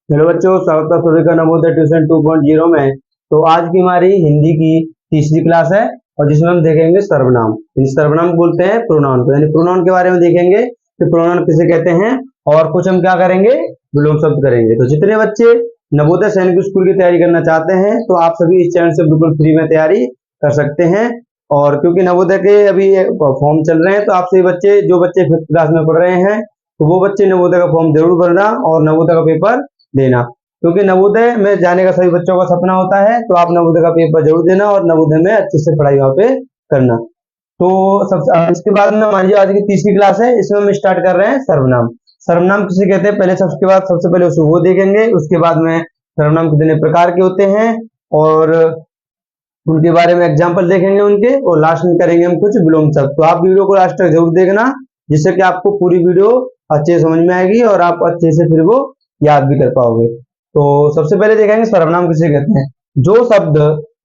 Hello बच्चों, स्वागत है सभी का नवोदय ट्यूशन 2.0 में। तो आज की हमारी हिंदी की तीसरी क्लास है और जिसमें हम देखेंगे सर्वनाम। सर्वनाम बोलते हैं प्रोनाउन को, यानी प्रोनाउन के बारे में देखेंगे कि प्रोनाउन किसे कहते हैं और कुछ हम क्या करेंगे, विलोम शब्द करेंगे। तो जितने बच्चे नवोदय सैनिक स्कूल की तैयारी करना चाहते हैं तो आप सभी इस चैनल से बिल्कुल फ्री में तैयारी कर सकते हैं। और क्योंकि नवोदय के अभी फॉर्म चल रहे हैं तो आप सभी बच्चे जो बच्चे 5th क्लास में पढ़ रहे हैं तो वो बच्चे नवोदय का फॉर्म जरूर भरना और नवोदय का पेपर देना, क्योंकि नवोदय में जाने का सभी बच्चों का सपना होता है। तो आप नवोदय का पेपर जरूर देना और नवोदय में अच्छे से पढ़ाई वहां पे करना। तो सबसे इसके बाद में मान लीजिए आज की तीसरी क्लास है, इसमें हम स्टार्ट कर रहे हैं सर्वनाम। सर्वनाम किसे कहते हैं पहले सबसे पहले उसको वो देखेंगे, उसके बाद में सर्वनाम कितने प्रकार के होते हैं और उनके बारे में एग्जाम्पल देखेंगे उनके, और लास्ट में करेंगे हम कुछ विलोम शब्द। तो आप वीडियो को लास्ट तक जरूर देखना, जिससे कि आपको पूरी वीडियो अच्छे से समझ में आएगी और आप अच्छे से फिर वो याद भी कर पाओगे। तो सबसे पहले देखेंगे सर्वनाम किसे कहते हैं। जो शब्द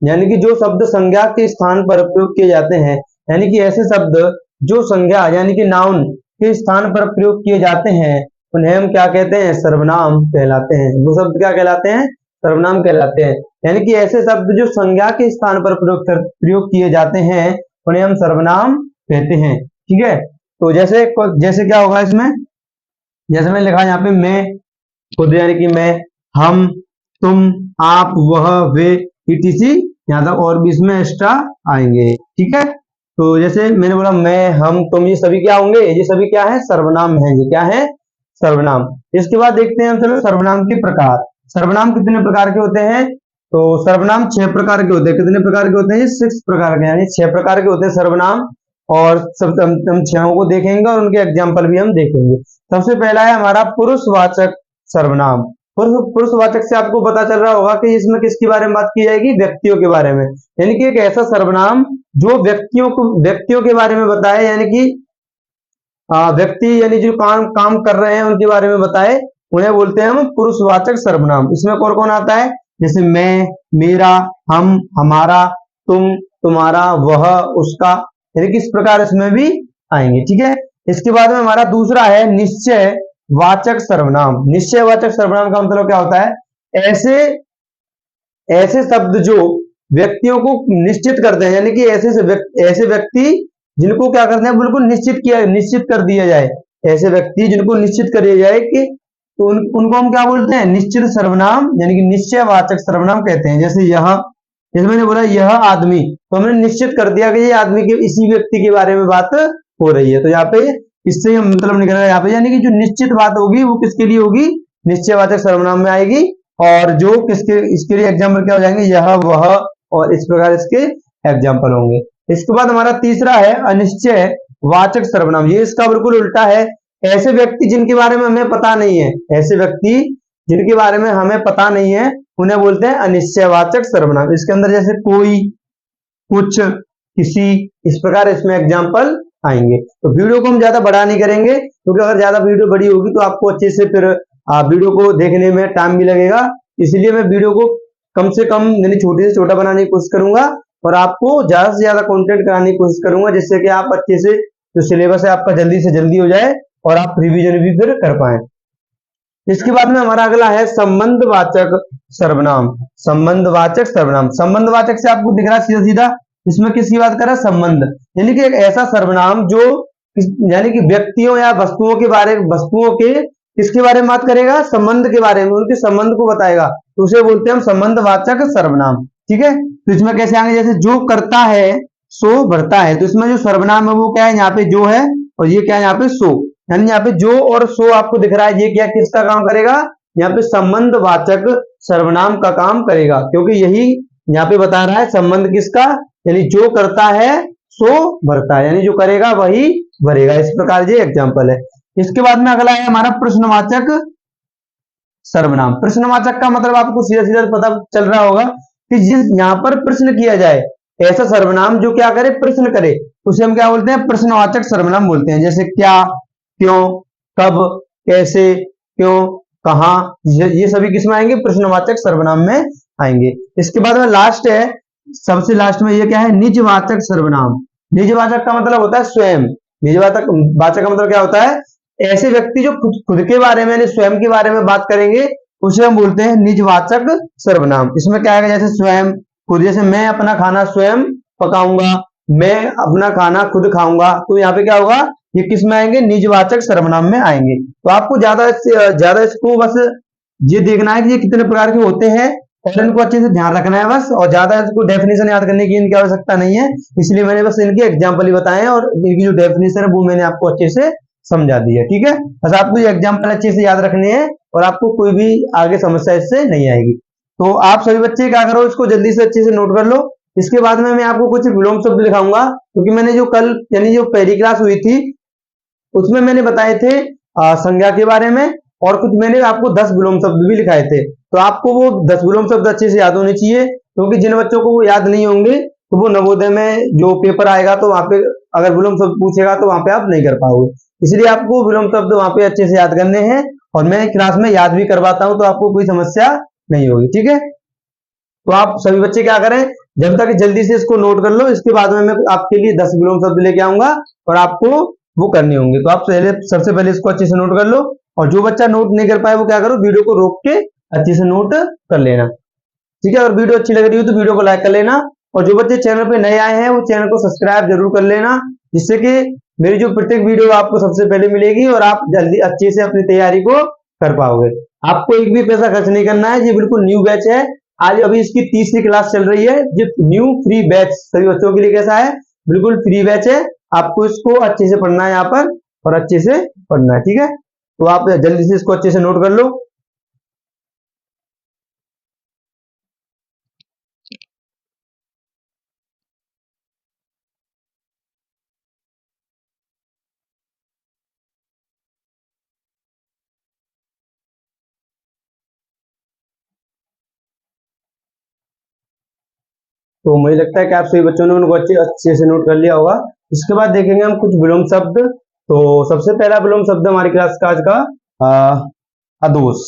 यानी कि जो शब्द संज्ञा के स्थान पर प्रयोग किए जाते हैं, यानी कि ऐसे शब्द जो संज्ञा यानी कि नाउन के स्थान पर प्रयोग किए जाते हैं उन्हें हम क्या कहते हैं, सर्वनाम कहलाते हैं। वो शब्द क्या कहलाते हैं, सर्वनाम कहलाते हैं। यानी कि ऐसे शब्द जो संज्ञा के स्थान पर प्रयोग किए जाते हैं उन्हें हम सर्वनाम कहते हैं। ठीक है, तो जैसे जैसे क्या होगा इसमें, जैसे मैंने लिखा यहाँ पे मैं खुद यानी कि मैं, हम, तुम, आप, वह, वे, etc यहाँ तक और भी इसमें एक्स्ट्रा आएंगे। ठीक है, तो जैसे मैंने बोला मैं, हम, तुम, ये सभी क्या होंगे, ये सभी क्या है, सर्वनाम है। ये क्या है, सर्वनाम। इसके बाद देखते हैं हम चलो सर्वनाम के प्रकार। सर्वनाम कितने प्रकार के होते हैं, तो सर्वनाम 6 प्रकार के होते हैं। कितने प्रकार के होते हैं, 6 प्रकार के, यानी 6 प्रकार के होते हैं सर्वनाम। और सब हम 6 को देखेंगे और उनके एग्जाम्पल भी हम देखेंगे। सबसे पहला है हमारा पुरुषवाचक सर्वनाम। पुरुषवाचक से आपको पता चल रहा होगा कि इसमें किसके बारे में बात की जाएगी, व्यक्तियों के बारे में। यानी कि एक ऐसा सर्वनाम जो व्यक्तियों के बारे में बताए, यानी कि व्यक्ति यानी जो काम कर रहे हैं उनके बारे में बताए, उन्हें बोलते हैं हम पुरुषवाचक सर्वनाम। इसमें कौन कौन आता है, जैसे मैं, मेरा, हम, हमारा, तुम, तुम्हारा, वह, उसका, यानी कि इस प्रकार इसमें भी आएंगे। ठीक है, इसके बाद में हमारा दूसरा है निश्चय वाचक सर्वनाम। निश्चय वाचक सर्वनाम का मतलब क्या होता है, ऐसे शब्द जो व्यक्तियों को निश्चित करते हैं, यानी कि ऐसे व्यक्ति जिनको क्या करते हैं, बिल्कुल निश्चित कर दिया जाए। ऐसे व्यक्ति जिनको निश्चित कर दिया जाए कि तो उनको हम क्या बोलते हैं, निश्चित सर्वनाम यानी कि निश्चयवाचक सर्वनाम कहते हैं। जैसे मैंने बोला यह आदमी, तो हमने निश्चित कर दिया कि ये आदमी के इसी व्यक्ति के बारे में बात हो रही है। तो यहाँ पे इससे हम मतलब निकल रहा है यहाँ पे, यानी कि जो निश्चित बात होगी वो किसके लिए होगी, निश्चयवाचक सर्वनाम में आएगी। और जो इसके लिए एग्जाम्पल क्या हो जाएंगे, यह, वह, और इस प्रकार इसके एग्जाम्पल होंगे। इसके बाद हमारा तीसरा है अनिश्चय वाचक सर्वनाम। ये इसका बिल्कुल उल्टा है। ऐसे व्यक्ति जिनके बारे में हमें पता नहीं है, ऐसे व्यक्ति जिनके बारे में हमें पता नहीं है उन्हें बोलते हैं अनिश्चयवाचक सर्वनाम। इसके अंदर जैसे कोई, कुछ, किसी, इस प्रकार इसमें एग्जाम्पल आएंगे। तो वीडियो को हम ज्यादा बड़ा नहीं करेंगे, क्योंकि अगर ज्यादा वीडियो बड़ी होगी तो आपको अच्छे से फिर वीडियो को देखने में टाइम भी लगेगा। इसलिए मैं वीडियो को कम से कम यानी छोटे से छोटा बनाने की कोशिश करूंगा और आपको ज्यादा से ज्यादा कंटेंट कराने की कोशिश करूंगा, जिससे कि आप अच्छे से जो सिलेबस है आपका जल्दी से जल्दी हो जाए और आप रिवीजन भी फिर कर पाए। इसके बाद में हमारा अगला है संबंधवाचक सर्वनाम। संबंधवाचक सर्वनाम, संबंधवाचक से आपको दिख रहा है सीधा सीधा, इसमें किसकी बात कर रहा है, संबंध, यानी कि एक ऐसा सर्वनाम जो यानी कि व्यक्तियों या वस्तुओं के किसके बारे में बात करेगा, संबंध के बारे में, उनके संबंध को बताएगा, तो उसे बोलते हैं हम संबंधवाचक सर्वनाम। ठीक है, तो इसमें कैसे आएंगे, जैसे जो करता है सो भरता है, तो इसमें जो सर्वनाम है वो क्या है, यहाँ पे जो है और ये क्या है, यहाँ पे सो, यानी यहाँ पे जो और सो आपको दिख रहा है, ये क्या किसका काम करेगा, यहाँ पे संबंधवाचक सर्वनाम का काम करेगा, क्योंकि यही यहाँ पे बता रहा है संबंध किसका, यानी जो करता है सो भरता है, यानी जो करेगा वही भरेगा। इस प्रकार ये एग्जाम्पल है। इसके बाद में अगला है हमारा प्रश्नवाचक सर्वनाम। प्रश्नवाचक का मतलब आपको सीधा सीधा पता चल रहा होगा कि जिस यहाँ पर प्रश्न किया जाए, ऐसा सर्वनाम जो क्या करे, प्रश्न करे, उसे हम क्या बोलते हैं, प्रश्नवाचक सर्वनाम बोलते हैं। जैसे क्या, क्यों, कब, कैसे, क्यों, कहां, ये सभी किसमें आएंगे, प्रश्नवाचक सर्वनाम में आएंगे। इसके बाद में लास्ट है, सबसे लास्ट में ये क्या है, निजवाचक सर्वनाम। निजवाचक का मतलब होता है स्वयं। निजवाचक वाचक का मतलब क्या होता है, ऐसे व्यक्ति जो खुद के बारे में यानी स्वयं के बारे में बात करेंगे उसे हम बोलते हैं निजवाचक सर्वनाम। इसमें क्या आएगा, जैसे स्वयं, खुद, जैसे मैं अपना खाना स्वयं पकाऊंगा, मैं अपना खाना खुद खाऊंगा, तो यहाँ पे क्या होगा, ये किस में आएंगे, निजवाचक सर्वनाम में आएंगे। तो आपको ज्यादा इसको बस ये देखना है कि ये कितने प्रकार के होते हैं और इनको अच्छे से ध्यान रखना है बस, और ज्यादा इसको डेफिनेशन याद करने की इनकी आवश्यकता नहीं है, इसलिए मैंने बस इनके एग्जाम्पल ही बताए हैं और इनकी जो डेफिनेशन है वो मैंने आपको अच्छे से समझा दी है। ठीक है, बस आपको ये एग्जाम्पल अच्छे से याद रखने हैं और आपको कोई भी आगे समस्या इससे नहीं आएगी। तो आप सभी बच्चे क्या करो, इसको जल्दी से अच्छे से नोट कर लो। इसके बाद में मैं आपको कुछ विलोम शब्द लिखाऊंगा, क्योंकि मैंने जो कल यानी जो पहली क्लास हुई थी उसमें मैंने बताए थे संज्ञा के बारे में, और कुछ मैंने आपको 10 विलोम शब्द भी लिखाए थे। तो आपको वो 10 विलोम शब्द अच्छे से याद होने चाहिए, क्योंकि जिन बच्चों को वो याद नहीं होंगे तो वो नवोदय में जो पेपर आएगा तो वहां पे अगर विलोम शब्द पूछेगा तो वहां पे आप नहीं कर पाओगे। इसलिए आपको विलोम शब्द वहां पे अच्छे से याद करने हैं, और मैं क्लास में याद भी करवाता हूं, तो आपको कोई समस्या नहीं होगी। ठीक है, तो आप सभी बच्चे क्या करें, जब तक जल्दी से इसको नोट कर लो, इसके बाद में मैं आपके लिए 10 विलोम शब्द लेके आऊंगा और आपको वो करने होंगे। तो आप सबसे पहले इसको अच्छे से नोट कर लो, और जो बच्चा नोट नहीं कर पाए वो क्या करो, वीडियो को रोक के अच्छे से नोट कर लेना। ठीक है, अगर वीडियो अच्छी लग रही हो तो वीडियो को लाइक कर लेना, और जो बच्चे चैनल पे नए आए हैं वो चैनल को सब्सक्राइब जरूर कर लेना, जिससे कि मेरी जो प्रत्येक वीडियो आपको सबसे पहले मिलेगी और आप जल्दी अच्छे से अपनी तैयारी को कर पाओगे। आपको एक भी पैसा खर्च नहीं करना है, ये बिल्कुल न्यू बैच है, आज अभी इसकी 3री क्लास चल रही है। जो न्यू फ्री बैच सभी बच्चों के लिए कैसा है, बिल्कुल फ्री बैच है। आपको इसको अच्छे से पढ़ना है यहाँ पर, और अच्छे से पढ़ना है। ठीक है, तो आप जल्दी से इसको अच्छे से नोट कर लो। तो मुझे लगता है कि आप सभी बच्चों ने उनको अच्छे से नोट कर लिया होगा। इसके बाद देखेंगे हम कुछ विलोम शब्द। तो सबसे पहला विलोम शब्द हमारी क्लास का आज का अदोष।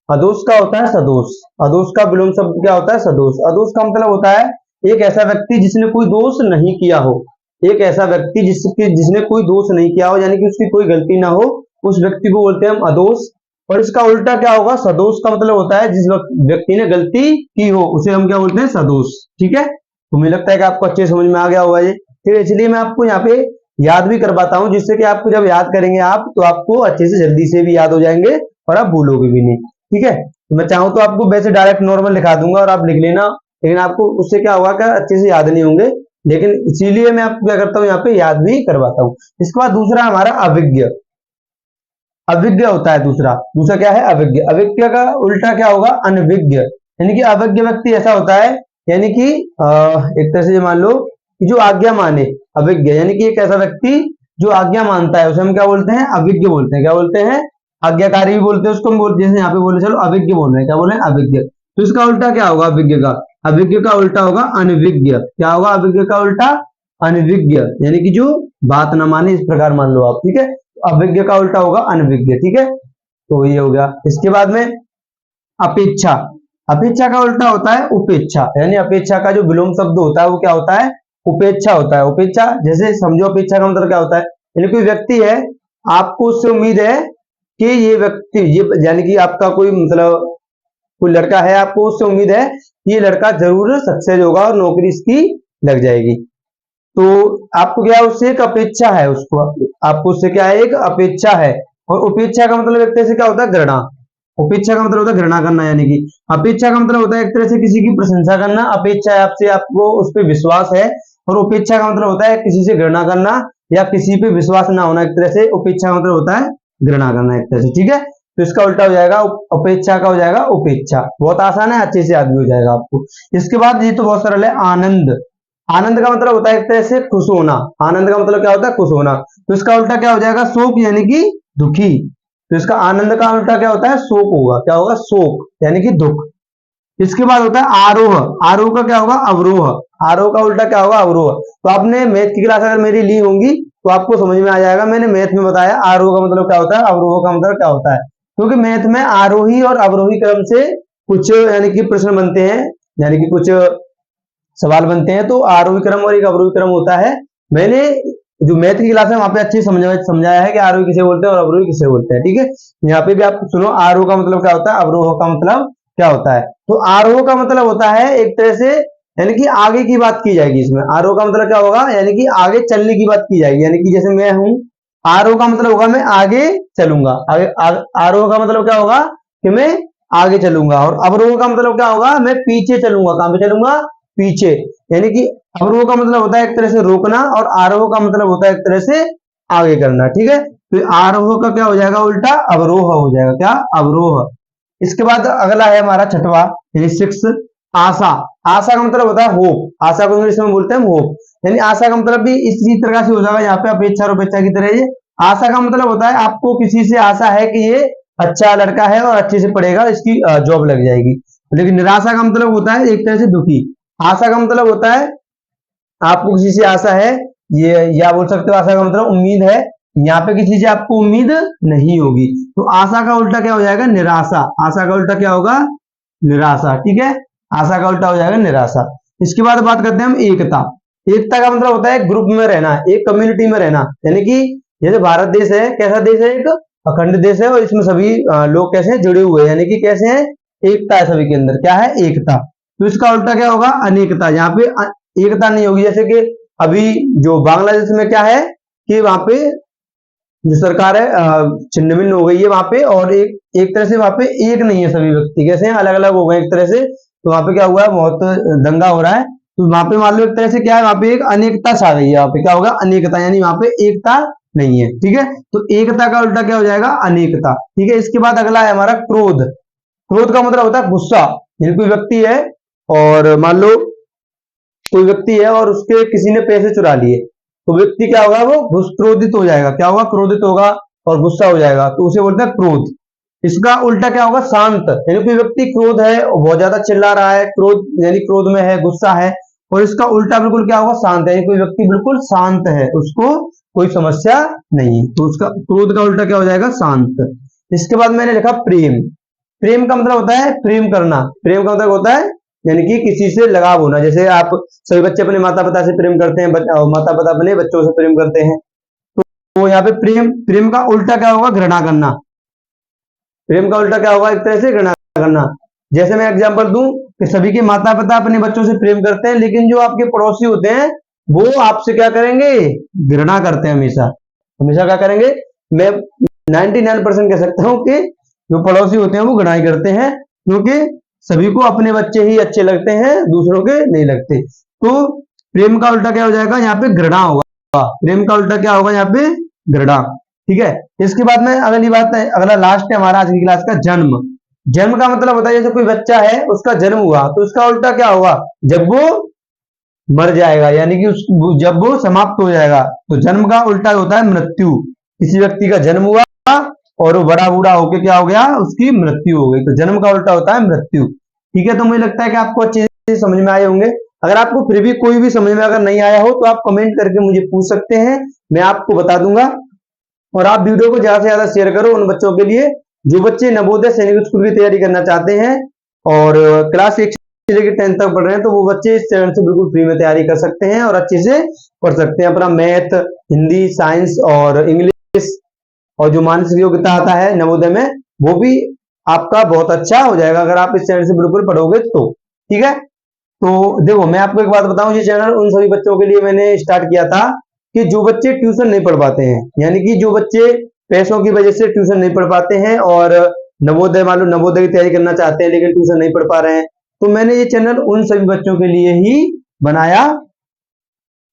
अदोष का होता है सदोष। अदोष का विलोम शब्द क्या होता है, सदोष। अदोष का मतलब होता है एक ऐसा व्यक्ति जिसने कोई दोष नहीं किया हो। एक ऐसा व्यक्ति जिसने कोई दोष नहीं किया हो, यानी कि उसकी कोई गलती ना हो, उस व्यक्ति को बोलते हैं हम अदोष। और इसका उल्टा क्या होगा, सदोष का मतलब होता है जिस व्यक्ति ने गलती की हो उसे हम क्या बोलते हैं, सदोष। ठीक है, तो मुझे लगता है कि आपको अच्छे समझ में आ गया होगा ये। फिर इसलिए मैं आपको यहाँ पे याद भी करवाता हूँ, जिससे कि आपको जब याद करेंगे आप तो आपको अच्छे से जल्दी से भी याद हो जाएंगे और आप भूलोगे भी नहीं। ठीक है, तो मैं चाहूँ तो आपको वैसे डायरेक्ट नॉर्मल लिखा दूंगा और आप लिख लेना, लेकिन आपको उससे क्या होगा, क्या अच्छे से याद नहीं होंगे, लेकिन इसीलिए मैं आपको क्या करता हूँ, यहाँ पे याद भी करवाता हूँ। इसके बाद दूसरा हमारा अविज्ञ। अविज्ञ होता है दूसरा क्या है, अविज्ञ। अविज्ञ का उल्टा क्या होगा, अनविज्ञ। यानी कि अविज्ञ व्यक्ति ऐसा होता है, यानी कि एक तरह से मान लो कि जो आज्ञा माने। अविज्ञ यानी कि एक ऐसा व्यक्ति जो आज्ञा मानता है उसे हम क्या बोलते हैं, अविज्ञ बोलते हैं। क्या बोलते हैं, आज्ञाकारी भी बोलते हैं उसको हम बोलते हैं। जैसे यहाँ पे बोले, चलो अविज्ञ बोल रहे हैं, क्या बोल रहे हैं, अविज्ञ। तो इसका उल्टा क्या होगा, अविज्ञ का। अविज्ञ का उल्टा होगा अनविज्ञ। क्या होगा, अविज्ञ का उल्टा अनविज्ञ, यानी कि जो बात न माने, इस प्रकार मान लो आप। ठीक है, अविज्ञ का उल्टा होगा अनविज्ञ। ठीक है, तो ये हो गया। इसके बाद में अपेक्षा। अपेक्षा का उल्टा होता है उपेक्षा, यानी अपेक्षा का जो विलोम शब्द होता है वो क्या होता है, उपेक्षा होता है। उपेक्षा जैसे समझो, अपेक्षा का मतलब क्या होता है, यानी कोई व्यक्ति है, आपको उससे उम्मीद है कि ये व्यक्ति, ये यानी कि आपका कोई मतलब कोई लड़का है, आपको उससे उम्मीद है कि ये लड़का जरूर सक्सेस होगा और नौकरी इसकी लग जाएगी। तो आपको क्या है, उससे एक अपेक्षा है, उसको आपको उससे क्या है, एक अपेक्षा है। और उपेक्षा का मतलब एक तरह से क्या होता है, घृणा। उपेक्षा का मतलब होता है घृणा करना, यानी कि अपेक्षा का मतलब होता है एक तरह से किसी की प्रशंसा करना। अपेक्षा है आपसे, आपको उस पर विश्वास है, और उपेक्षा का मतलब होता है किसी से घृणा करना या किसी पे विश्वास ना होना। एक तरह से उपेक्षा का मतलब होता है घृणा करना एक तरह से। ठीक है, तो इसका उल्टा हो जाएगा, अपेक्षा का हो जाएगा उपेक्षा। बहुत आसान है, अच्छे से याद भी हो जाएगा आपको। इसके बाद ये तो बहुत सरल है, आनंद। आनंद का मतलब होता है एक तरह से खुश होना। आनंद का मतलब क्या होता है, खुश होना। तो इसका उल्टा क्या हो जाएगा, शोक, यानी कि दुखी। तो इसका आनंद का उल्टा क्या होता है, शोक होगा। क्या होगा, शोक यानी कि दुख। इसके बाद होता है आरोह। आरोह का क्या होगा, अवरोह। आरोह का उल्टा क्या होगा, अवरोह। तो आपने मैथ की क्लास अगर मेरी ली होंगी तो आपको समझ में आ जाएगा, मैंने मैथ में बताया आरोह का मतलब क्या होता है, अवरोह का मतलब क्या होता है। क्योंकि मैथ में आरोही और अवरोही क्रम से कुछ यानी कि प्रश्न बनते हैं, यानी कि कुछ सवाल बनते हैं। तो आरोही क्रम और एक अवरोही क्रम होता है। मैंने जो मैथ की क्लास है वहां पे अच्छे समझाया है कि आरोही किसे बोलते हैं और अवरोही किसे बोलते हैं। ठीक है, यहाँ पे भी आप सुनो, आरोह का मतलब क्या होता है, अवरोह का मतलब क्या होता है। तो आरोह का मतलब होता है एक तरह से, यानी कि आगे की बात की जाएगी इसमें। आरोह का मतलब क्या होगा, यानी कि आगे चलने की बात की जाएगी, यानी कि जैसे मैं हूं, आरोह का मतलब होगा मैं आगे चलूंगा, आरोह का मतलब क्या होगा कि मैं आगे चलूंगा, और अवरोह का मतलब क्या होगा, मैं पीछे चलूंगा। कहां पे चलूंगा, पीछे। यानी कि अवरोह का मतलब होता है एक तरह से रोकना, और आरोह का मतलब होता है एक तरह से आगे करना। ठीक है, तो आरोह का क्या हो जाएगा, उल्टा अवरोह हो जाएगा, क्या, अवरोह। इसके बाद अगला है हमारा छठवा, यानी सिक्स, आशा। आशा का मतलब होता है होप, आशा को इंग्लिश में बोलते हैं होप। यानी आशा का मतलब भी इसी तरह से हो जाएगा, यहाँ पे अपेक्षा और अपेक्षा की तरह। ये आशा का मतलब होता है आपको किसी से आशा है कि ये अच्छा लड़का है और अच्छे से पढ़ेगा, इसकी जॉब लग जाएगी। लेकिन निराशा का मतलब होता है एक तरह से दुखी। आशा का मतलब होता है आपको किसी से आशा है, ये या बोल सकते हो आशा का मतलब उम्मीद है, यहाँ पे किसी से आपको उम्मीद नहीं होगी। तो आशा का उल्टा क्या हो जाएगा, निराशा। आशा का उल्टा क्या होगा, निराशा। ठीक है, आशा का उल्टा हो जाएगा निराशा। इसके बाद बात करते हैं हम एकता। एकता का मतलब होता है ग्रुप में रहना, एक कम्युनिटी में रहना। यानी कि जैसे भारत देश है, कैसा देश है, एक अखंड देश है, और इसमें सभी लोग कैसे हैं, जुड़े हुए हैं, यानी कि कैसे हैं, एकता है सभी के अंदर, क्या है, एकता। तो इसका उल्टा क्या होगा, अनेकता। यहाँ पे एकता नहीं होगी, जैसे कि अभी जो बांग्लादेश में क्या है कि वहां पे जो सरकार है छिन्न भिन्न हो गई है वहां पे, और एक तरह से वहां पे एक नहीं है, सभी व्यक्ति कैसे हैं, अलग अलग हो गए एक तरह से। तो वहां पे क्या हुआ है, बहुत दंगा हो रहा है। तो वहां पे मान लो एक तरह से क्या है, वहां पे एक अनेकता छा गई है, वहां पे क्या होगा, अनेकता, यानी वहां पे एकता नहीं है। ठीक है, तो एकता का उल्टा क्या हो जाएगा, अनेकता। ठीक है, इसके बाद अगला है हमारा क्रोध। क्रोध का मतलब होता है गुस्सा। यानी कोई व्यक्ति है, और मान लो कोई व्यक्ति है और उसके किसी ने पैसे चुरा लिए, तो व्यक्ति क्या होगा, वो क्रोधित हो जाएगा, क्या होगा, क्रोधित होगा और गुस्सा हो जाएगा, तो उसे बोलते हैं क्रोध। इसका उल्टा क्या होगा, शांत। यानी कोई व्यक्ति क्रोध है और बहुत ज्यादा चिल्ला रहा है, क्रोध यानी क्रोध में है, गुस्सा है, और इसका उल्टा बिल्कुल क्या होगा, शांत है। यानी कोई व्यक्ति बिल्कुल शांत है, उसको कोई समस्या नहीं, तो उसका क्रोध का उल्टा क्या हो जाएगा, शांत। इसके बाद मैंने लिखा प्रेम। प्रेम का मतलब होता है प्रेम करना। प्रेम का मतलब होता है यानी कि किसी से लगाव होना। जैसे आप सभी बच्चे अपने माता पिता से प्रेम करते हैं, माता पिता अपने बच्चों से प्रेम करते हैं। तो यहाँ पे प्रेम, प्रेम का उल्टा क्या होगा, घृणा करना। प्रेम का उल्टा क्या होगा, एक तरह से घृणा करना। जैसे मैं एग्जांपल दूं कि सभी के माता पिता अपने बच्चों से प्रेम करते हैं, लेकिन जो आपके पड़ोसी होते हैं वो आपसे क्या करेंगे, घृणा करते हैं हमेशा। हमेशा क्या करेंगे, मैं 99% कह सकता हूं कि जो पड़ोसी होते हैं वो घृणा करते हैं, क्योंकि सभी को अपने बच्चे ही अच्छे लगते हैं, दूसरों के नहीं लगते। तो प्रेम का उल्टा क्या हो जाएगा, यहाँ पे घृणा होगा। प्रेम का उल्टा क्या होगा, यहाँ पे घृणा। ठीक है, इसके बाद में अगली बात है, अगला लास्ट है हमारा आज की क्लास का, जन्म। जन्म का मतलब होता है जैसे कोई बच्चा है, उसका जन्म हुआ, तो उसका उल्टा क्या होगा, जब वो मर जाएगा, यानी कि जब वो समाप्त हो जाएगा। तो जन्म का उल्टा होता है मृत्यु। किसी व्यक्ति का जन्म हुआ और वो बड़ा बूढ़ा होके क्या हो गया, उसकी मृत्यु हो गई, तो जन्म का उल्टा होता है मृत्यु। ठीक है, तो मुझे लगता है कि आपको अच्छे से समझ में आए होंगे। अगर आपको फिर भी कोई भी समझ में अगर नहीं आया हो, तो आप कमेंट करके मुझे पूछ सकते हैं, मैं आपको बता दूंगा। और आप वीडियो को ज्यादा से ज्यादा शेयर करो उन बच्चों के लिए जो बच्चे नवोदय सैनिक स्कूल की तैयारी करना चाहते हैं, और क्लास 1 से लेकर 10 तक पढ़ रहे हैं, तो वो बच्चे इस चैनल से बिल्कुल फ्री में तैयारी कर सकते हैं और अच्छे से पढ़ सकते हैं। अपना मैथ, हिंदी, साइंस और इंग्लिश और जो मानसिक योग्यता आता है नवोदय में, वो भी आपका बहुत अच्छा हो जाएगा अगर आप इस चैनल से बिल्कुल पढ़ोगे तो। ठीक है, तो देखो मैं आपको एक बात बताऊं, ये चैनल उन सभी बच्चों के लिए मैंने स्टार्ट किया था कि जो बच्चे ट्यूशन नहीं पढ़ पाते हैं, यानी कि जो बच्चे पैसों की वजह से ट्यूशन नहीं पढ़ पाते हैं और नवोदय, मान लो नवोदय की तैयारी करना चाहते हैं लेकिन ट्यूशन नहीं पढ़ पा रहे हैं, तो मैंने ये चैनल उन सभी बच्चों के लिए ही बनाया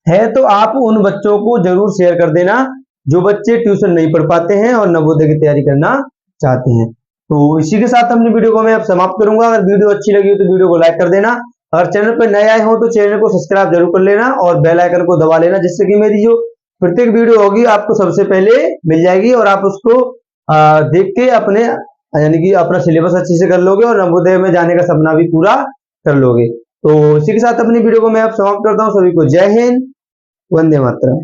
है। तो आप उन बच्चों को जरूर शेयर कर देना जो बच्चे ट्यूशन नहीं पढ़ पाते हैं और नवोदय की तैयारी करना चाहते हैं। तो इसी के साथ अपनी वीडियो को मैं अब समाप्त करूंगा। अगर वीडियो अच्छी लगी हो तो वीडियो को लाइक कर देना, अगर चैनल पर नए आए हो तो चैनल को सब्सक्राइब जरूर कर लेना और बेल आइकन को दबा लेना, जिससे कि मेरी जो प्रत्येक वीडियो होगी आपको सबसे पहले मिल जाएगी और आप उसको देख के अपने यानी कि अपना सिलेबस अच्छे से कर लोगे और नवोदय में जाने का सपना भी पूरा कर लोगे। तो इसी के साथ अपनी वीडियो को मैं अब समाप्त करता हूँ। सभी को जय हिंद, वंदे मातरम।